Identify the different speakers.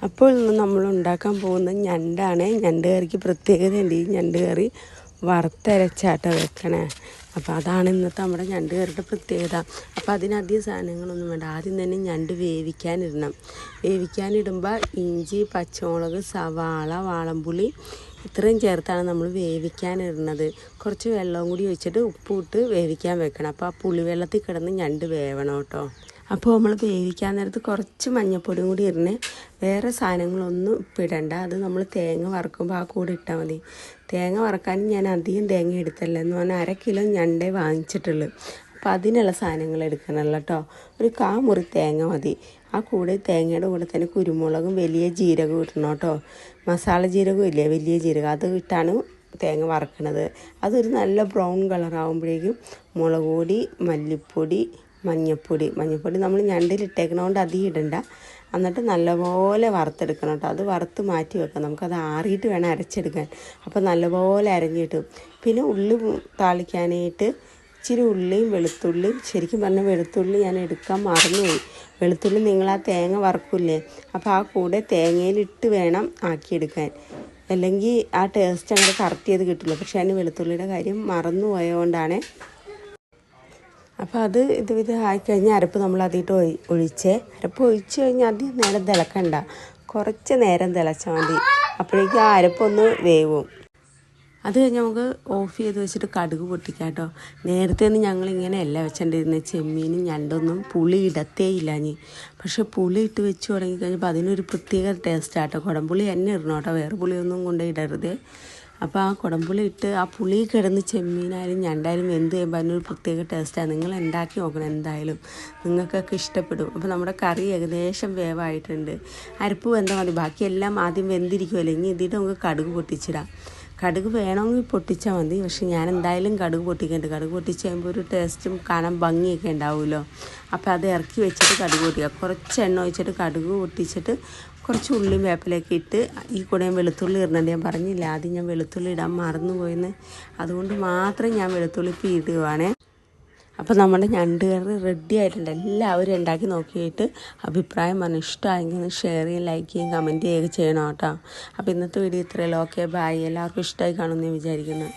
Speaker 1: അപ്പോൾ ഇന്ന് നമ്മൾ ഉണ്ടാക്കാൻ പോകുന്നത് ഞണ്ടാണ്. ഞണ്ട് കറിക്ക് പ്രത്യേകതയുണ്ട്. ഈ ഞണ്ട് കറി വറുത്തരച്ചാട്ടോ വെക്കണേ. അപ്പോൾ അതാണ് ഇന്നത്തെ നമ്മുടെ ഞണ്ട് കറിയുടെ പ്രത്യേകത. അപ്പോൾ അതിനധികം സാധനങ്ങളൊന്നും വേണ്ട. ആദ്യം തന്നെ ഞണ്ട് വേവിക്കാനിടണം. വേവിക്കാനിടുമ്പോൾ ഇഞ്ചി, പച്ചമുളക്, സവാള, വാളംപുളി ഇത്രയും ചേർത്താണ് നമ്മൾ വേവിക്കാനിടുന്നത്. കുറച്ച് വെള്ളവും കൂടി ഒഴിച്ചിട്ട് ഉപ്പിട്ട് വേവിക്കാൻ വെക്കണം. അപ്പോൾ ആ പുളിവെള്ളത്തിൽ കിടന്ന് ഞണ്ട് വേവണം കേട്ടോ. അപ്പോൾ നമ്മൾ വേവിക്കാൻ നേരത്ത് കുറച്ച് മഞ്ഞൾപ്പൊടിയും കൂടി ഇടണേ. വേറെ സാധനങ്ങളൊന്നും ഇപ്പിടണ്ട. അത് നമ്മൾ തേങ്ങ വറുക്കുമ്പോൾ ആ കൂടെ ഇട്ടാൽ മതി. തേങ്ങ വറക്കാൻ ഞാൻ അധികം തേങ്ങ എടുത്തല്ല, എന്ന് പറഞ്ഞാൽ 1/2 കിലോ ഞണ്ടേ വാങ്ങിച്ചിട്ടുള്ളൂ. അപ്പോൾ അതിനുള്ള സാധനങ്ങൾ എടുക്കണമല്ലോ കേട്ടോ. ഒരു 1/4 മുറി തേങ്ങ മതി. ആ കൂടെ തേങ്ങയുടെ കൂടെ തന്നെ കുരുമുളകും വലിയ ജീരകവും ഇടണം കേട്ടോ. മസാല ജീരകവും ഇല്ലേ, വലിയ ജീരകം, അത് ഇട്ടാണ് തേങ്ങ വറക്കണത്. അതൊരു നല്ല ബ്രൗൺ കളറാകുമ്പോഴേക്കും മുളക് പൊടി, മല്ലിപ്പൊടി, മഞ്ഞൾപ്പൊടി നമ്മൾ ഞണ്ടിലിട്ടേക്കണോണ്ട് അധികം ഇടണ്ട. എന്നിട്ട് നല്ലപോലെ വറുത്തെടുക്കണം കേട്ടോ. അത് വറുത്ത് മാറ്റി വെക്കാം. നമുക്കത് ആറിയിട്ട് വേണം അരച്ചെടുക്കാൻ. അപ്പോൾ നല്ലപോലെ അരഞ്ഞ് കിട്ടും. പിന്നെ ഉള്ളി താളിക്കാനായിട്ട് ഇച്ചിരി ഉള്ളിയും വെളുത്തുള്ളിയും, ശരിക്കും പറഞ്ഞാൽ വെളുത്തുള്ളി ഞാൻ എടുക്കാൻ മറന്നുപോയി. വെളുത്തുള്ളി നിങ്ങൾ ആ തേങ്ങ വറക്കില്ലേ, അപ്പോൾ ആ കൂടെ തേങ്ങയിലിട്ട് വേണം ആക്കിയെടുക്കാൻ. അല്ലെങ്കിൽ ആ ടേസ്റ്റ് അങ്ങനെ കറക്റ്റ് ചെയ്ത് കിട്ടില്ല. പക്ഷേ അതിന് വെളുത്തുള്ളിയുടെ കാര്യം മറന്നു പോയതുകൊണ്ടാണ്. അപ്പോൾ അത് ഇത് ആയിക്കഴിഞ്ഞാൽ അരപ്പ് നമ്മൾ അതിട്ട് ഒഴിച്ച് കഴിഞ്ഞാൽ അധികം നേരം തിളക്കണ്ട. കുറച്ച് നേരം തിളച്ചാൽ മതി. അപ്പോഴേക്കും ആ അരപ്പൊന്ന് വേവും. അത് കഴിഞ്ഞ് നമുക്ക് ഓഫ് ചെയ്ത് വെച്ചിട്ട് കടുക് പൊട്ടിക്കാം കേട്ടോ. നേരത്തെ ഒന്നും ഞങ്ങളിങ്ങനെയല്ല വെച്ചിട്ടുണ്ടിരുന്നത്. ചെമ്മീനും ഞണ്ടൊന്നും പുളി ഇടത്തേ ഇല്ലാഞ്ഞ്. പക്ഷെ പുളി ഇട്ട് വെച്ച് തുടങ്ങിക്കഴിഞ്ഞപ്പോൾ അതിനൊരു പ്രത്യേക ടേസ്റ്റാട്ടോ. കുടംപുളി തന്നെ ഇടണം കേട്ടോ, വേറെ പുളിയൊന്നും കൊണ്ട് ഇടരുത്. അപ്പോൾ ആ കുടംപുളി ഇട്ട് ആ പുളി കിടന്ന് ചെമ്മീനായാലും ഞണ്ടായാലും എന്ത് ചെയ്യുമ്പോൾ അതിനൊരു പ്രത്യേക ടേസ്റ്റാണ്. നിങ്ങൾ ഉണ്ടാക്കി നോക്കണം, എന്തായാലും നിങ്ങൾക്കൊക്കെ ഇഷ്ടപ്പെടും. അപ്പോൾ നമ്മുടെ കറി ഏകദേശം വേവായിട്ടുണ്ട്. അരപ്പ് വെന്താൽ മതി. ബാക്കിയെല്ലാം ആദ്യം വെന്തിരിക്കുമല്ലോ. ഇനി ഇതിട്ട് നമുക്ക് കടുക് പൊട്ടിച്ചിടാം. കടുക് വേണമെങ്കിൽ പൊട്ടിച്ചാൽ മതി. പക്ഷെ ഞാൻ എന്തായാലും കടുക് പൊട്ടിക്കുന്നുണ്ട്. കടുക് പൊട്ടിച്ച് കഴിയുമ്പോൾ ഒരു ടേസ്റ്റും കാണാൻ ഭംഗിയൊക്കെ ഉണ്ടാവുമല്ലോ. അപ്പോൾ അത് ഇറക്കി വെച്ചിട്ട് കടുക് പൊട്ടിക്കുക. കുറച്ച് എണ്ണ ഒഴിച്ചിട്ട് കടുക് പൊട്ടിച്ചിട്ട് കുറച്ച് ഉള്ളിയും വേപ്പിലൊക്കെ ഇട്ട് ഈ കൂടെ ഞാൻ വെളുത്തുള്ളി ഇടണുണ്ട്. ഞാൻ പറഞ്ഞില്ല, ആദ്യം ഞാൻ വെളുത്തുള്ളി ഇടാൻ മറന്നുപോയെന്ന്. അതുകൊണ്ട് മാത്രം ഞാൻ വെളുത്തുള്ളി ഇപ്പോൾ ഇടുവാണേ. അപ്പോൾ നമ്മുടെ ഞണ്ട് കറി റെഡി ആയിട്ടുണ്ട്. എല്ലാവരും ഉണ്ടാക്കി നോക്കിയിട്ട് അഭിപ്രായം പറഞ്ഞു. ഇഷ്ടമായെങ്കിൽ ഷെയർ ചെയ്യും, ലൈക്ക് ചെയ്യും, കമൻറ്റ് ചെയ്യുകയൊക്കെ ചെയ്യണം കേട്ടോ. അപ്പോൾ ഇന്നത്തെ വീഡിയോ ഇത്രയല്ലോ. Okay, by. എല്ലാവർക്കും ഇഷ്ടമായി കാണുമെന്ന് ഞാൻ വിചാരിക്കുന്നു.